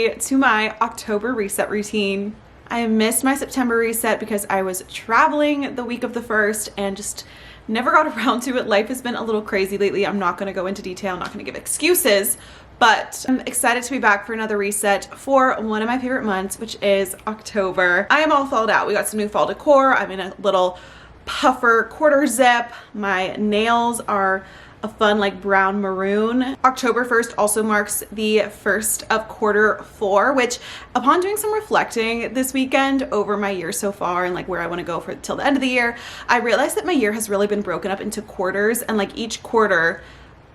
everybody to my October reset routine. I missed my September reset because I was traveling the week of the 1st and just never got around to it. Life has been a little crazy lately. I'm not going to go into detail. I'm not going to give excuses, but I'm excited to be back for another reset for one of my favorite months, which is October. I am all falled out. We got some new fall decor. I'm in a little puffer quarter zip. My nails are a fun like brown maroon. October 1st also marks the first of quarter 4, which upon doing some reflecting this weekend over my year so far and like where I want to go for till the end of the year, I realized that my year has really been broken up into quarters, and like each quarter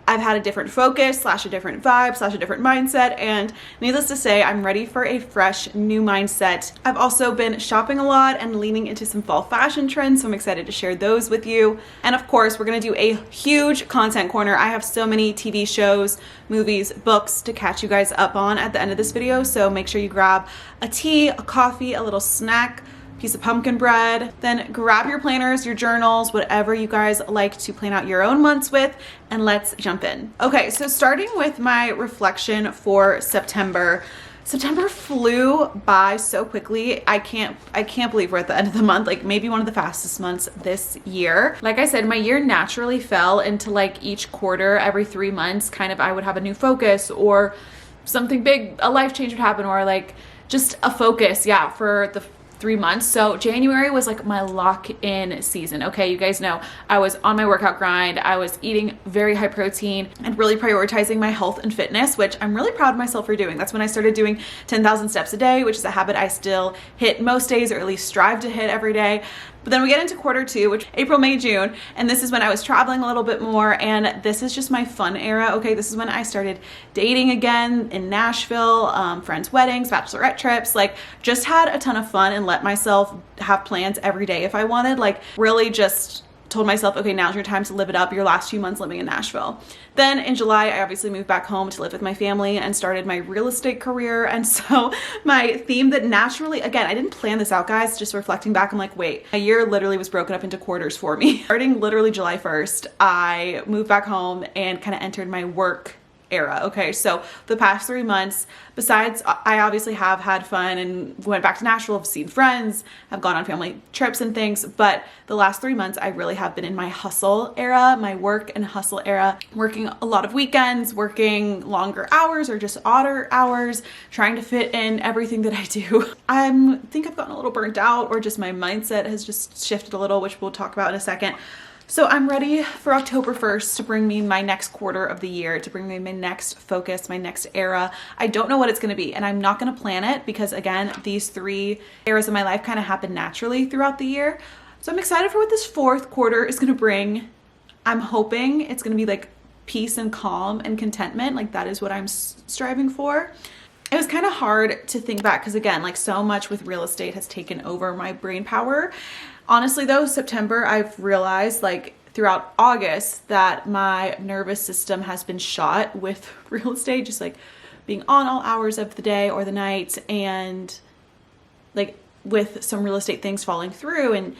I've had a different focus / a different vibe / a different mindset, and needless to say, I'm ready for a fresh new mindset. I've also been shopping a lot and leaning into some fall fashion trends, so I'm excited to share those with you. And of course, we're gonna do a huge content corner. I have so many TV shows, movies, books to catch you guys up on at the end of this video, so make sure you grab a tea, a coffee, a little snack, piece of pumpkin bread, then grab your planners, your journals, whatever you guys like to plan out your own months with, and let's jump in. Okay, so starting with my reflection for September. September flew by so quickly. I can't believe we're at the end of the month, like maybe one of the fastest months this year. Like I said, my year naturally fell into like each quarter, every 3 months, kind of I would have a new focus or something big, a life change would happen, or like just a focus, yeah, for the 3 months. So January was like my lock-in season. Okay, you guys know I was on my workout grind. I was eating very high protein and really prioritizing my health and fitness, which I'm really proud of myself for doing. That's when I started doing 10,000 steps a day, which is a habit I still hit most days, or at least strive to hit every day. But then we get into quarter 2, which April, May, June, and this is when I was traveling a little bit more, and this is just my fun era. Okay, this is when I started dating again in Nashville, friends' weddings, bachelorette trips, like just had a ton of fun and let myself have plans every day if I wanted, like really just told myself, okay, now's your time to live it up, your last few months living in Nashville. Then in July, I obviously moved back home to live with my family and started my real estate career. And so my theme that naturally, again, I didn't plan this out, guys, just reflecting back, I'm like, wait, a year literally was broken up into quarters for me. Starting literally July 1st, I moved back home and kind of entered my work era. Okay, so the past 3 months, besides I obviously have had fun and went back to Nashville, have seen friends, have gone on family trips and things, but the last 3 months I really have been in my hustle era, my work and hustle era, working a lot of weekends, working longer hours or just odder hours, trying to fit in everything that I do. I think I've gotten a little burnt out, or just my mindset has just shifted a little, which we'll talk about in a second. So I'm ready for October 1st to bring me my next quarter of the year, to bring me my next focus, my next era. I don't know what it's going to be, and I'm not going to plan it because, again, these 3 eras of my life kind of happen naturally throughout the year. So I'm excited for what this 4th quarter is going to bring. I'm hoping it's going to be like peace and calm and contentment. Like that is what I'm striving for. It was kind of hard to think back because, again, like so much with real estate has taken over my brain power. Honestly though, September, I've realized like throughout August that my nervous system has been shot with real estate, just like being on all hours of the day or the night, and like with some real estate things falling through and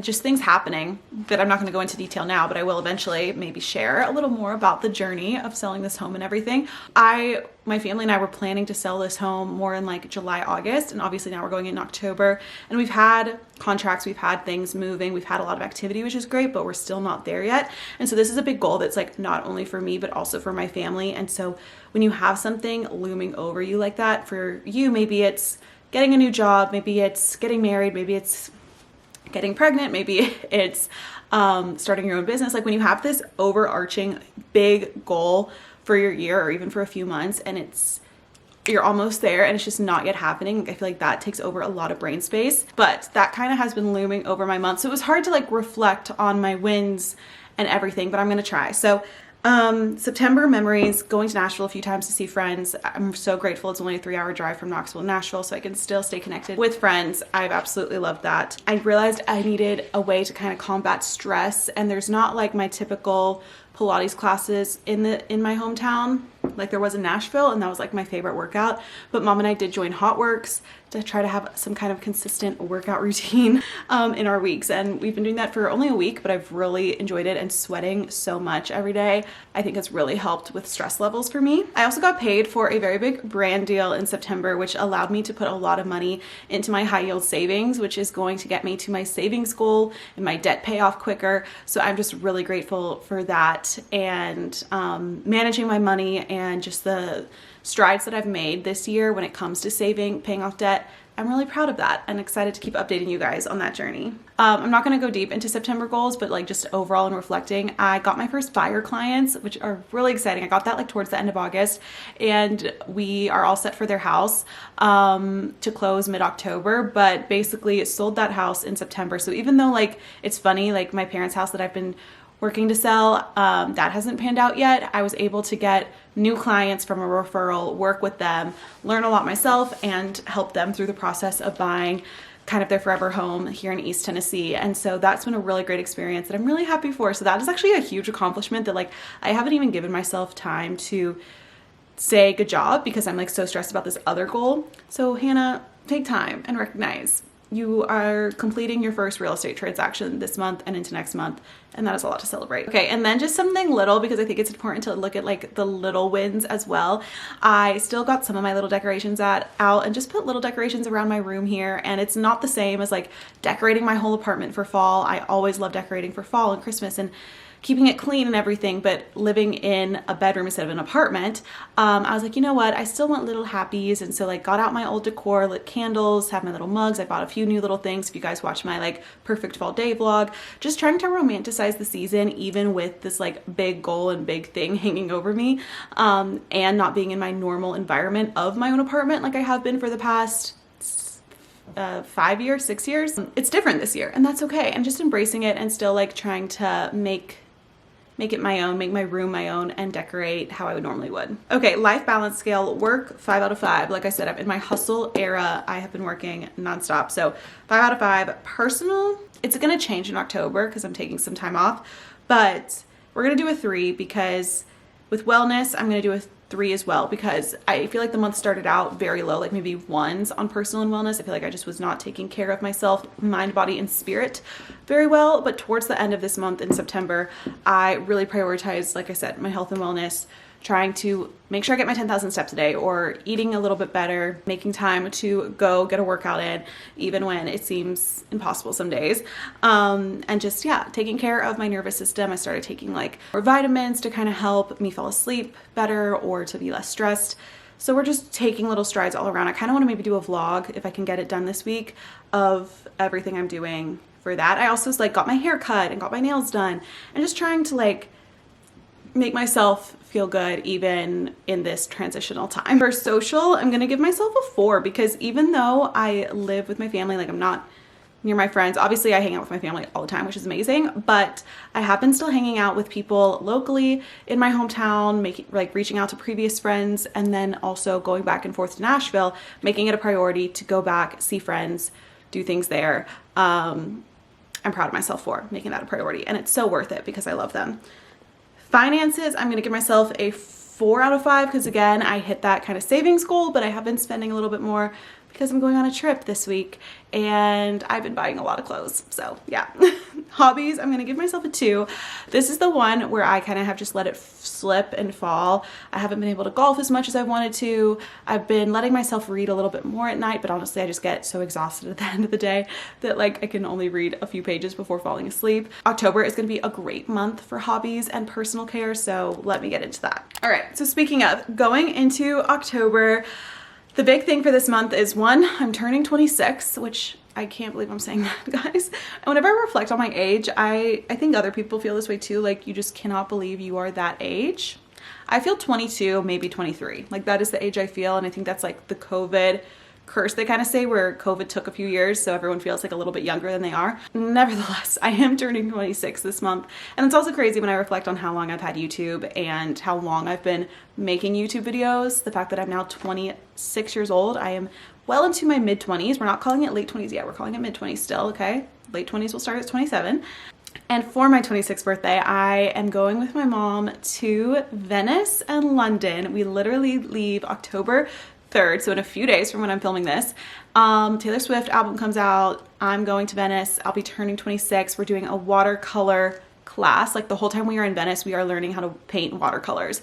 just things happening that I'm not going to go into detail now, but I will eventually maybe share a little more about the journey of selling this home and everything. My family and I were planning to sell this home more in like July, August, and obviously now we're going in October, and we've had contracts, we've had things moving, we've had a lot of activity, which is great, but we're still not there yet. And so this is a big goal that's like not only for me, but also for my family. And so when you have something looming over you like that, for you, maybe it's getting a new job, maybe it's getting married, maybe it's getting pregnant, maybe it's starting your own business. Like when you have this overarching big goal for your year or even for a few months and you're almost there and it's just not yet happening, I feel like that takes over a lot of brain space. But that kind of has been looming over my month. So it was hard to like reflect on my wins and everything, but I'm going to try. So September memories, going to Nashville a few times to see friends. I'm so grateful it's only a 3-hour drive from Knoxville to Nashville, so I can still stay connected with friends. I've absolutely loved that. I realized I needed a way to kind of combat stress, and there's not like my typical Pilates classes in my hometown like there was in Nashville, and that was like my favorite workout. But mom and I did join Hot Works to try to have some kind of consistent workout routine in our weeks. And we've been doing that for only a week, but I've really enjoyed it, and sweating so much every day I think has really helped with stress levels for me. I also got paid for a very big brand deal in September, which allowed me to put a lot of money into my high yield savings, which is going to get me to my savings goal and my debt payoff quicker. So I'm just really grateful for that, and managing my money and just the strides that I've made this year when it comes to saving, paying off debt. I'm really proud of that and excited to keep updating you guys on that journey. I'm not going to go deep into September goals, but like just overall and reflecting, I got my first buyer clients, which are really exciting. I got that like towards the end of August, and we are all set for their house to close mid-October, but basically sold that house in September. So even though like it's funny, like my parents' house that I've been working to sell, that hasn't panned out yet, I was able to get new clients from a referral, work with them, learn a lot myself, and help them through the process of buying kind of their forever home here in East Tennessee. And so that's been a really great experience that I'm really happy for. So that is actually a huge accomplishment that like I haven't even given myself time to say good job because I'm like so stressed about this other goal. So Hannah, take time and recognize you are completing your first real estate transaction this month and into next month, and that is a lot to celebrate. Okay, and then just something little, because I think it's important to look at like the little wins as well. I still got some of my little decorations out and just put little decorations around my room here, and it's not the same as like decorating my whole apartment for fall. I always love decorating for fall and Christmas and keeping it clean and everything, but living in a bedroom instead of an apartment, I was like, you know what, I still want little happies. And so like got out my old decor, lit candles, have my little mugs. I bought a few new little things. If you guys watch my like perfect fall day vlog, just trying to romanticize the season, even with this like big goal and big thing hanging over me, and not being in my normal environment of my own apartment like I have been for the past 5 years, 6 years. It's different this year, and that's okay. And just embracing it and still like trying to make it my own, make my room my own, and decorate how I would normally would. Okay, life balance scale, work 5 out of 5. Like I said, I'm in my hustle era. I have been working nonstop. So 5 out of 5. Personal, it's gonna change in October because I'm taking some time off, but we're gonna do a 3 because with wellness, I'm gonna do a 3 as well, because I feel like the month started out very low, like maybe 1s on personal and wellness. I feel like I just was not taking care of myself, mind, body, and spirit very well. But towards the end of this month in September, I really prioritized, like I said, my health and wellness, trying to make sure I get my 10,000 steps a day, or eating a little bit better, making time to go get a workout in, even when it seems impossible some days. And just, yeah, taking care of my nervous system. I started taking like more vitamins to kind of help me fall asleep better or to be less stressed. So we're just taking little strides all around. I kind of want to maybe do a vlog if I can get it done this week of everything I'm doing for that. I also like got my hair cut and got my nails done, and just trying to like make myself feel good even in this transitional time. For social, I'm gonna give myself a 4, because even though I live with my family, like I'm not near my friends, obviously I hang out with my family all the time, which is amazing, but I have been still hanging out with people locally in my hometown, reaching out to previous friends, and then also going back and forth to Nashville, making it a priority to go back, see friends, do things there. I'm proud of myself for making that a priority, and it's so worth it because I love them. Finances, I'm gonna give myself a 4 out of 5 because again, I hit that kind of savings goal, but I have been spending a little bit more because I'm going on a trip this week and I've been buying a lot of clothes. So yeah. Hobbies, I'm gonna give myself a 2. This is the one where I kind of have just let it slip and fall. I haven't been able to golf as much as I wanted to. I've been letting myself read a little bit more at night, but honestly, I just get so exhausted at the end of the day that like I can only read a few pages before falling asleep. October is gonna be a great month for hobbies and personal care, so let me get into that. All right, so speaking of going into October, the big thing for this month is 1, I'm turning 26, which I can't believe I'm saying that, guys. And whenever I reflect on my age, I think other people feel this way too. Like you just cannot believe you are that age. I feel 22, maybe 23. Like that is the age I feel. And I think that's like the COVID curse they kind of say, where COVID took a few years, so everyone feels like a little bit younger than they are. Nevertheless, I am turning 26 this month. And it's also crazy when I reflect on how long I've had YouTube and how long I've been making YouTube videos. The fact that I'm now 26 years old. I am well into my mid-20s. We're not calling it late 20s yet. We're calling it mid-20s still, okay? Late 20s will start at 27. And for my 26th birthday, I am going with my mom to Venice and London. We literally leave October 3rd, so in a few days from when I'm filming this, Taylor Swift album comes out. I'm going to Venice. I'll be turning 26. We're doing a watercolor class. Like the whole time we are in Venice, we are learning how to paint watercolors.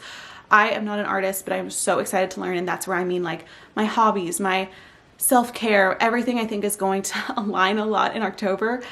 I am not an artist, but I'm so excited to learn, and that's where I mean like my hobbies, my self-care, everything I think is going to align a lot in October.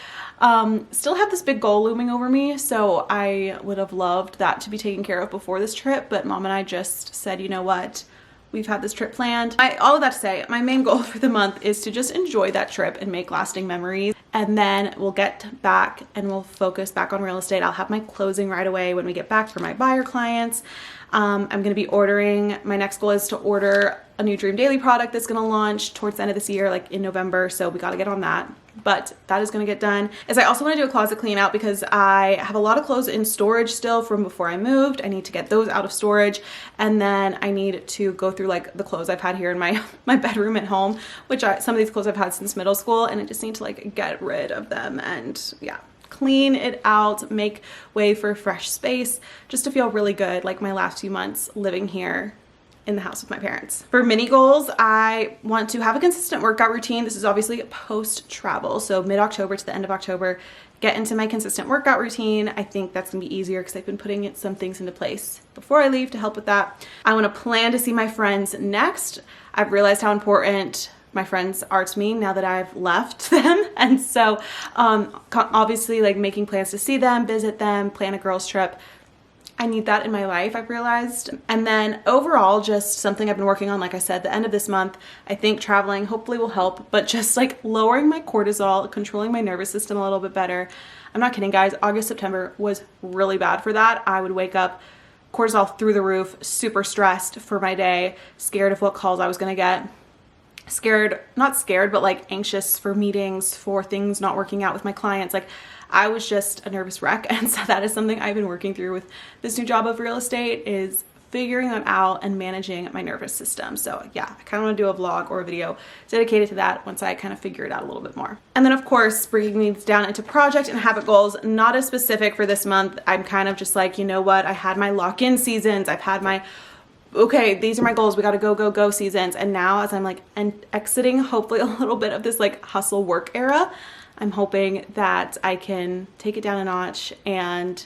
Still have this big goal looming over me, so I would have loved that to be taken care of before this trip, but Mom and I just said, you know what? We've had this trip planned. All of that to say, my main goal for the month is to just enjoy that trip and make lasting memories. And then we'll get back and we'll focus back on real estate. I'll have my closing right away when we get back for my buyer clients. I'm going to be ordering, my next goal is to order a new Dream Daily product that's going to launch towards the end of this year, like in November. So we got to get on that. But that is going to get done. As I also want to do a closet clean out because I have a lot of clothes in storage still from before I moved. I need to get those out of storage. And then I need to go through like the clothes I've had here in my bedroom at home, which some of these clothes I've had since middle school, and I just need to like get rid of them and yeah, clean it out, make way for fresh space, just to feel really good like my last few months living here in the house with my parents. For mini goals, I want to have a consistent workout routine. This is obviously post-travel, so mid-October to the end of October, get into my consistent workout routine. I think that's gonna be easier because I've been putting some things into place before I leave to help with that. I want to plan to see my friends next. I've realized how important my friends are to me now that I've left them, and so obviously like making plans to see them, visit them, plan a girls trip. I need that in my life, I've realized. And then overall, just something I've been working on, like I said, the end of this month, I think traveling hopefully will help, but just like lowering my cortisol, controlling my nervous system a little bit better. I'm not kidding, guys. August, September was really bad for that. I would wake up cortisol through the roof, super stressed for my day, scared of what calls I was gonna get. Not scared, but like anxious for meetings, for things not working out with my clients. Like I was just a nervous wreck. And so that is something I've been working through with this new job of real estate, is figuring them out and managing my nervous system. So yeah, I kind of want to do a vlog or a video dedicated to that once I kind of figure it out a little bit more. And then of course, breaking these down into project and habit goals, not as specific for this month. I'm kind of just like, you know what? I had my lock-in seasons. I've had my okay, these are my goals, we gotta go, go, go seasons. And now as I'm like exiting hopefully a little bit of this like hustle work era, I'm hoping that I can take it down a notch and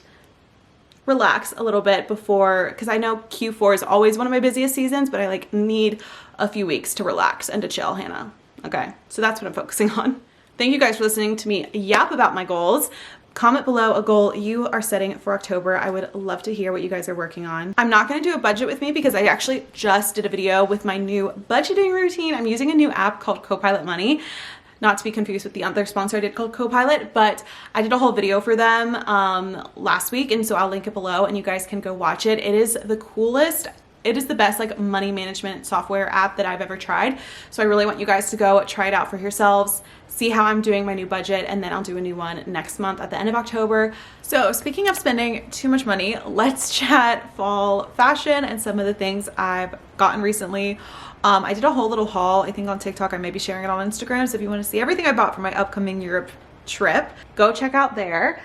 relax a little bit before, because I know Q4 is always one of my busiest seasons, but I like need a few weeks to relax and to chill, Hannah. Okay, so that's what I'm focusing on. Thank you guys for listening to me yap about my goals. Comment below a goal you are setting for October. I would love to hear what you guys are working on. I'm not gonna do a budget with me because I actually just did a video with my new budgeting routine. I'm using a new app called Copilot Money. Not to be confused with the other sponsor I did called Copilot, but I did a whole video for them last week, and so I'll link it below and you guys can go watch it. It is the coolest. It is the best like money management software app that I've ever tried. So I really want you guys to go try it out for yourselves, see how I'm doing my new budget, and then I'll do a new one next month at the end of October. So speaking of spending too much money, let's chat fall fashion and some of the things I've gotten recently. I did a whole little haul, I think on TikTok. I may be sharing it on Instagram. So if you want to see everything I bought for my upcoming Europe trip, go check out there.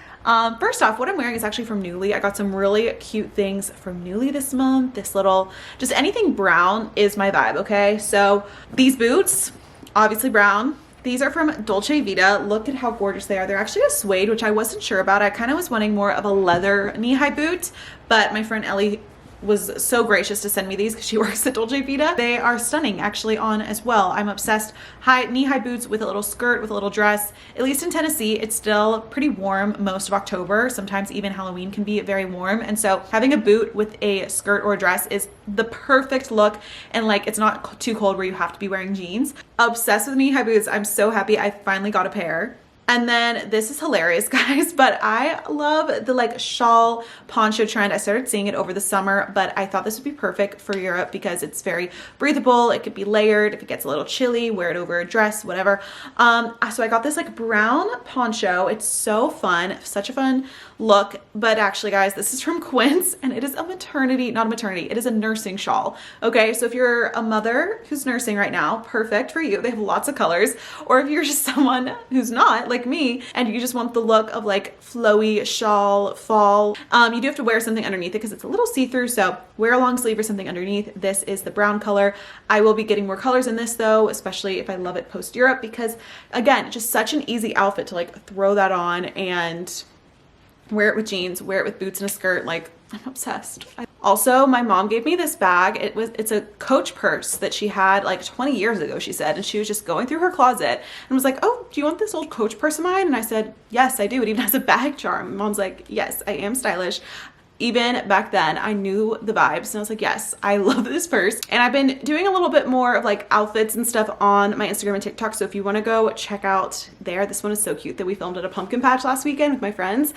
First off, what I'm wearing is actually from Nuuly. I got some really cute things from Nuuly this month. This little, just anything brown is my vibe, okay? So these boots, obviously brown. These are from Dolce Vita. Look at how gorgeous they are. They're actually a suede, which I wasn't sure about. I kind of was wanting more of a leather knee-high boot, but my friend Ellie was so gracious to send me these because she works at Dolce Vita. They are stunning actually on as well. I'm obsessed. Knee-high boots with a little skirt, with a little dress. At least in Tennessee, it's still pretty warm most of October. Sometimes even Halloween can be very warm. And so having a boot with a skirt or a dress is the perfect look. And like, it's not too cold where you have to be wearing jeans. Obsessed with knee-high boots. I'm so happy I finally got a pair. And then this is hilarious, guys, but I love the like shawl poncho trend. I started seeing it over the summer, but I thought this would be perfect for Europe because it's very breathable. It could be layered. If it gets a little chilly, wear it over a dress, whatever. So I got this like brown poncho. It's so fun, such a fun look. But actually, guys, this is from Quince, and it is a maternity, not a maternity, it is a nursing shawl. Okay, so if you're a mother who's nursing right now, perfect for you. They have lots of colors. Or if you're just someone who's not, like me, and you just want the look of like flowy shawl fall, you do have to wear something underneath it because it's a little see-through, so wear a long sleeve or something underneath. This is the brown color. I will be getting more colors in this though, especially if I love it post Europe, because again, just such an easy outfit to like throw that on and wear it with jeans, wear it with boots and a skirt. Like, I'm obsessed. Also, my mom gave me this bag. It's a Coach purse that she had like 20 years ago, she said, and she was just going through her closet and was like, oh, do you want this old Coach purse of mine? And I said, yes, I do. It even has a bag charm. Mom's like, yes, I am stylish. Even back then, I knew the vibes, and I was like, yes, I love this purse. And I've been doing a little bit more of like outfits and stuff on my Instagram and TikTok, so if you want to go check out there, this one is so cute that we filmed at a pumpkin patch last weekend with my friends.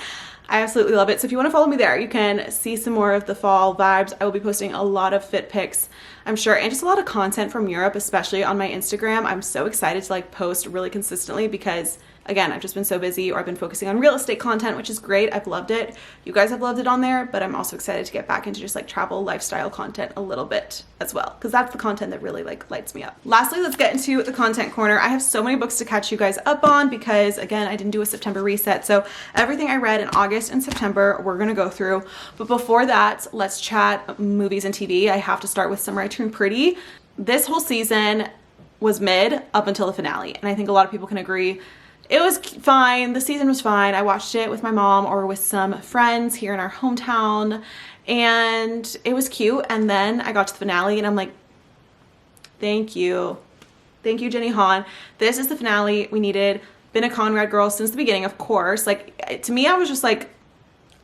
I absolutely love it. So if you want to follow me there, you can see some more of the fall vibes. I will be posting a lot of fit pics, I'm sure, and just a lot of content from Europe, especially on my Instagram. I'm so excited to like post really consistently because, again, I've just been so busy, or I've been focusing on real estate content, which is great. I've loved it. You guys have loved it on there, but I'm also excited to get back into just like travel lifestyle content a little bit as well, because that's the content that really like lights me up. Lastly, let's get into the content corner. I have so many books to catch you guys up on because, again, I didn't do a September reset. So everything I read in August and September, we're going to go through. But before that, let's chat movies and TV. I have to start with Summer I Turned Pretty. This whole season was mid up until the finale, and I think a lot of people can agree. It was fine. The season was fine. I watched it with my mom or with some friends here in our hometown, and it was cute. And then I got to the finale and I'm like, thank you. Thank you, Jenny Han. This is the finale we needed. Been a Conrad girl since the beginning, of course. Like, to me, I was just like,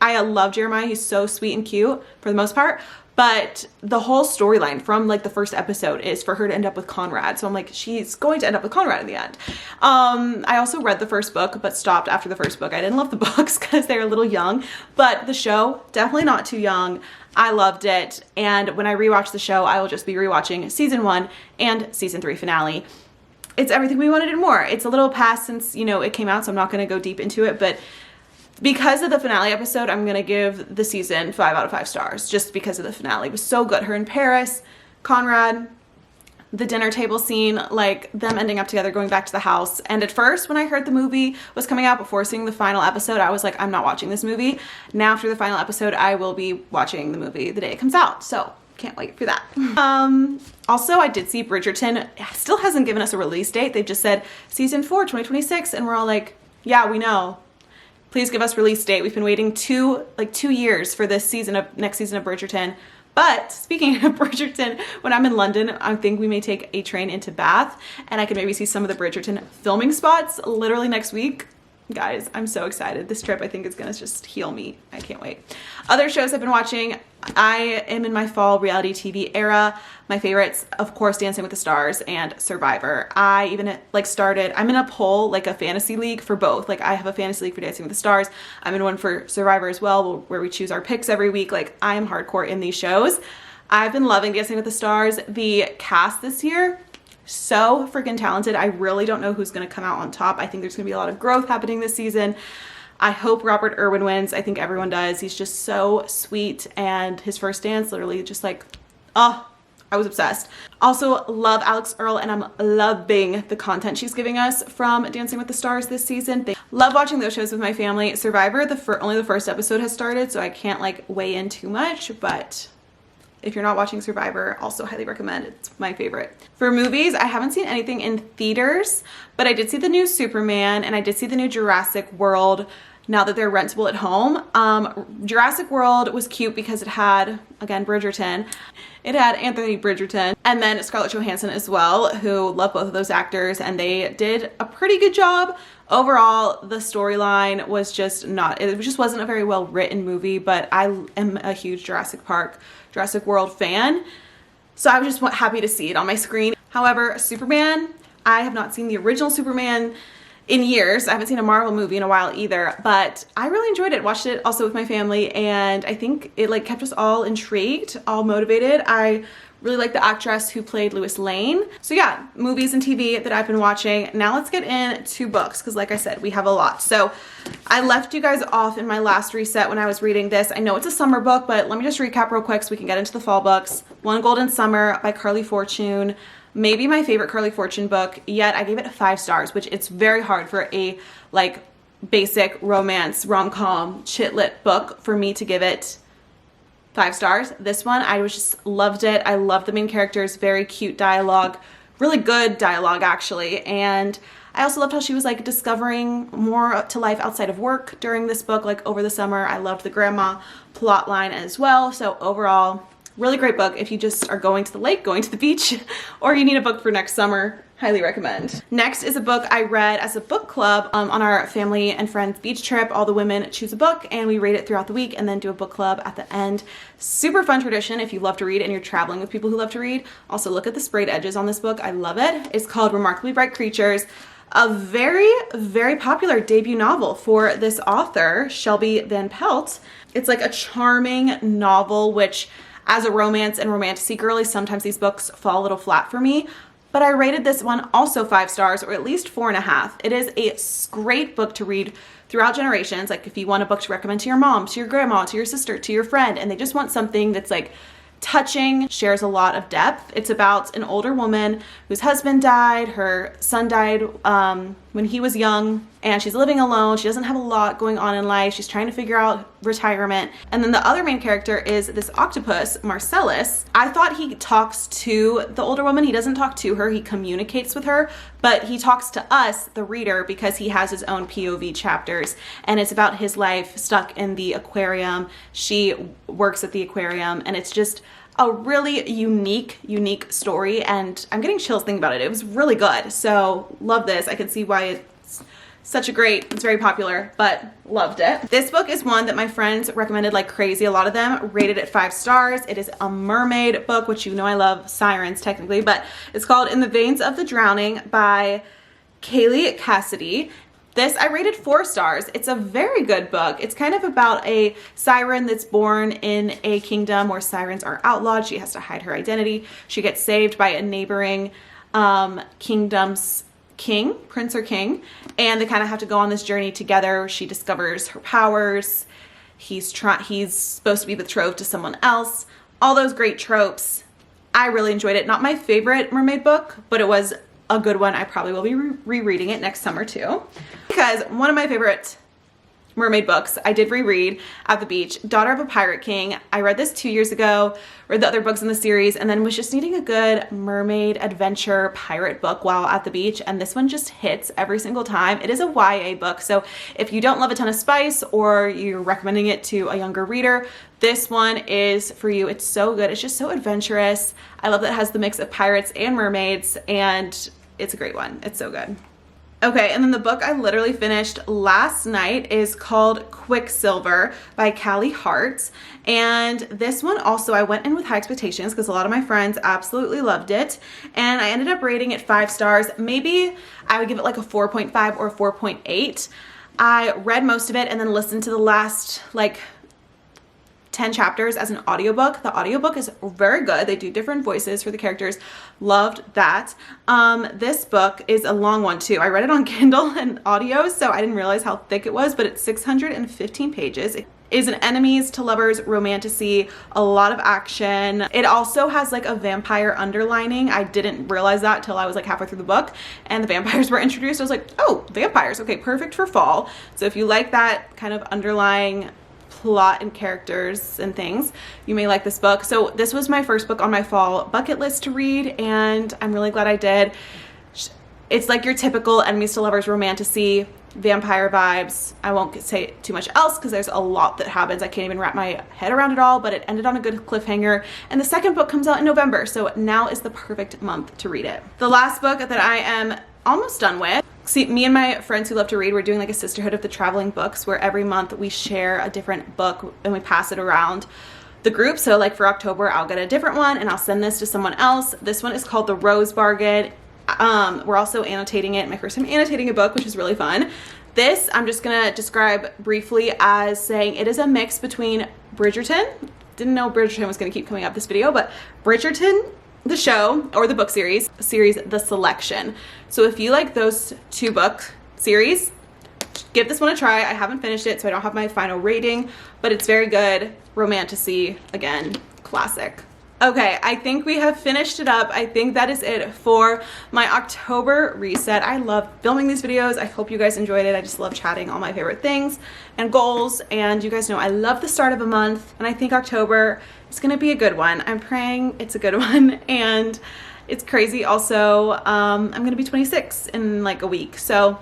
I love Jeremiah. He's so sweet and cute for the most part. But the whole storyline from like the first episode is for her to end up with Conrad. So I'm like, she's going to end up with Conrad in the end. I also read the first book, but stopped after the first book. I didn't love the books because they're a little young, but the show, definitely not too young. I loved it. And when I rewatch the show, I will just be rewatching season 1 and season 3 finale. It's everything we wanted and more. It's a little past since, you know, it came out, so I'm not going to go deep into it, but because of the finale episode, I'm going to give the season 5 out of 5 stars just because of the finale. It was so good. Her in Paris, Conrad, the dinner table scene, like them ending up together, going back to the house. And at first, when I heard the movie was coming out before seeing the final episode, I was like, I'm not watching this movie. Now after the final episode, I will be watching the movie the day it comes out. So can't wait for that. Also, I did see Bridgerton. It still hasn't given us a release date. They've just said season 4, 2026. And we're all like, yeah, we know. Please give us release date. We've been waiting 2 years for this season of next season of Bridgerton. But speaking of Bridgerton, when I'm in London, I think we may take a train into Bath and I can maybe see some of the Bridgerton filming spots literally next week. Guys, I'm so excited. This trip I think is gonna just heal me. I can't wait. Other shows I've been watching, I am in my fall reality TV era. My favorites, of course, Dancing with the Stars and Survivor. I even I'm in a poll, like a fantasy league for both. Like I have a fantasy league for Dancing with the Stars. I'm in one for Survivor as well, where we choose our picks every week. Like I am hardcore in these shows. I've been loving Dancing with the Stars. The cast this year, so freaking talented. I really don't know who's going to come out on top. I think there's going to be a lot of growth happening this season. I hope Robert Irwin wins. I think everyone does. He's just so sweet, and his first dance literally just like, oh, I was obsessed. Also love Alex Earle, and I'm loving the content she's giving us from Dancing with the Stars this season. Love watching those shows with my family. Survivor, only the first episode has started, so I can't like weigh in too much, but if you're not watching Survivor, also highly recommend. It's my favorite. For movies, I haven't seen anything in theaters, but I did see the new Superman and I did see the new Jurassic World now that they're rentable at home. Jurassic World was cute because it had, again, Bridgerton. It had Anthony Bridgerton and then Scarlett Johansson as well, who love both of those actors, and they did a pretty good job. Overall, the storyline was just it just wasn't a very well written movie, but I am a huge Jurassic World fan, so I was just happy to see it on my screen. However, Superman, I have not seen the original Superman in years. I haven't seen a Marvel movie in a while either, but I really enjoyed it. Watched it also with my family, and I think it like kept us all intrigued, all motivated. I Really like the actress who played Lois Lane. So yeah, movies and TV that I've been watching. Now let's get into books, because like I said, we have a lot. So I left you guys off in my last reset when I was reading this. I know it's a summer book, but let me just recap real quick so we can get into the fall books. One Golden Summer by Carly Fortune. Maybe my favorite Carly Fortune book yet. I gave it 5 stars, which it's very hard for a like basic romance rom-com chit lit book for me to give it 5 stars. This one, I just loved it. I loved the main characters, very cute dialogue, really good dialogue actually. And I also loved how she was like discovering more to life outside of work during this book, like over the summer. I loved the grandma plot line as well. So overall, really great book if you just are going to the lake, going to the beach, or you need a book for next summer. Highly recommend. Next is a book I read as a book club on our family and friends beach trip. All the women choose a book and we read it throughout the week and then do a book club at the end. Super fun tradition if you love to read and you're traveling with people who love to read. Also look at the sprayed edges on this book. I love it. It's called Remarkably Bright Creatures. A very, very popular debut novel for this author, Shelby Van Pelt. It's like a charming novel, which as a romance and romantasy girly, sometimes these books fall a little flat for me. But I rated this one also 5 stars, or at least 4.5. It is a great book to read throughout generations. Like if you want a book to recommend to your mom, to your grandma, to your sister, to your friend, and they just want something that's like touching, shares a lot of depth. It's about an older woman whose husband died, her son died when he was young, and she's living alone. She doesn't have a lot going on in life. She's trying to figure out retirement. And then the other main character is this octopus, Marcellus. I thought he talks to the older woman. He doesn't talk to her, he communicates with her, but he talks to us, the reader, because he has his own POV chapters, and it's about his life stuck in the aquarium. She works at the aquarium, and it's just a really unique story, and I'm getting chills thinking about it. It was really good. So love this. I can see why it's it's very popular, but loved it. This book is one that my friends recommended like crazy. A lot of them rated it 5 stars. It is a mermaid book, which you know I love sirens technically, but it's called In the Veins of the Drowning by Kaylee Cassidy. This I rated 4 stars. It's a very good book. It's kind of about a siren that's born in a kingdom where sirens are outlawed. She has to hide her identity. She gets saved by a neighboring kingdom's prince or king, and they kind of have to go on this journey together. She discovers her powers. He's supposed to be betrothed to someone else. All those great tropes. I really enjoyed it. Not my favorite mermaid book, but it was a good one. I probably will be rereading it next summer too, because one of my favorite mermaid books I did reread at the beach, Daughter of a Pirate King. I read this 2 years ago, read the other books in the series, and then was just needing a good mermaid adventure pirate book while at the beach, and this one just hits every single time. It is a YA book, so if you don't love a ton of spice or you're recommending it to a younger reader, this one is for you. It's so good. It's just so adventurous. I love that it has the mix of pirates and mermaids, and it's a great one. It's so good. Okay, and then the book I literally finished last night is called Quicksilver by Callie Hart. And this one also, I went in with high expectations because a lot of my friends absolutely loved it. And I ended up rating it 5 stars. Maybe I would give it like a 4.5 or a 4.8. I read most of it and then listened to the last like 10 chapters as an audiobook. The audiobook is very good. They do different voices for the characters. Loved that. This book is a long one too. I read it on Kindle and audio, so I didn't realize how thick it was, but it's 615 pages. It is an enemies to lovers romantasy, a lot of action. It also has like a vampire underlining. I didn't realize that till I was like halfway through the book and the vampires were introduced. I was like, oh, vampires. Okay, perfect for fall. So if you like that kind of underlying plot and characters and things, you may like this book. So this was my first book on my fall bucket list to read, and I'm really glad I did. It's like your typical enemies to lovers romantasy, vampire vibes. I won't say too much else because there's a lot that happens. I can't even wrap my head around it all, but it ended on a good cliffhanger. And the second book comes out in November, so now is the perfect month to read it. The last book that I am almost done with. See, me and my friends who love to read, we're doing like a sisterhood of the traveling books where every month we share a different book and we pass it around the group. So like for October, I'll get a different one and I'll send this to someone else. This one is called The Rose Bargain. We're also annotating it. My first time annotating a book, which is really fun. This I'm just gonna describe briefly as saying it is a mix between Bridgerton didn't know Bridgerton was going to keep coming up this video, but Bridgerton, the show, or the book series, The Selection. So if you like those two book series, give this one a try. I haven't finished it, so I don't have my final rating, but it's very good. Romantasy, again, classic. Okay, I think we have finished it up. I think that is it for my October reset. I love filming these videos. I hope you guys enjoyed it. I just love chatting all my favorite things and goals. And you guys know I love the start of a month, and I think October is gonna be a good one. I'm praying it's a good one. And it's crazy also, I'm gonna be 26 in like a week. So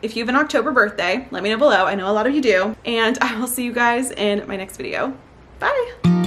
if you have an October birthday, let me know below. I know a lot of you do. And I will see you guys in my next video. Bye.